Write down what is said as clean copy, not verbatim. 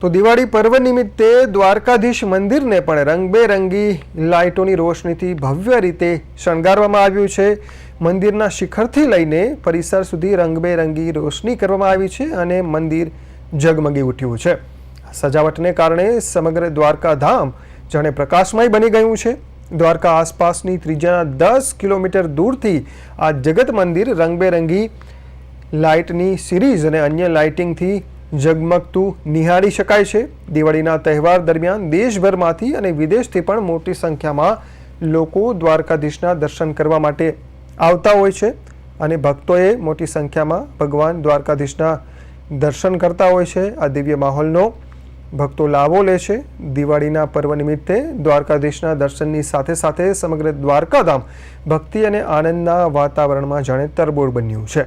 તો દિવાળી પર્વ નિમિત્તે દ્વારકાધીશ મંદિરને પણ રંગબેરંગી લાઇટોની રોશનીથી ભવ્ય રીતે શણગારવામાં આવ્યું છે। મંદિરના શિખરથી લઈને પરિસર સુધી રંગબેરંગી રોશની કરવામાં આવી છે અને મંદિર ઝગમગી ઉઠ્યું છે। સજાવટને કારણે સમગ્ર દ્વારકા ધામ જાણે પ્રકાશમય બની ગયું છે। દ્વારકા આસપાસની ત્રિજ્યાના 10 કિલોમીટર દૂરથી આ જગત મંદિર રંગબેરંગી લાઇટની સિરીઝ અને અન્ય લાઇટિંગથી ઝગમગતું નિહાળી શકાય છે। દિવાળીના તહેવાર દરમિયાન દેશભરમાંથી અને વિદેશથી પણ મોટી સંખ્યામાં લોકો દ્વારકાધીશના દર્શન કરવા માટે આવતા હોય છે અને ભક્તોએ મોટી સંખ્યામાં ભગવાન દ્વારકાધીશના દર્શન કરતા હોય છે। આ દિવ્ય માહોલનો ભક્તો લાભો લે છે। દિવાળીના પર્વ નિમિત્તે દ્વારકાધીશના દર્શનની સાથે સાથે સમગ્ર દ્વારકાધામ ભક્તિ અને આનંદના વાતાવરણમાં જાણે તરબોળ બન્યું છે।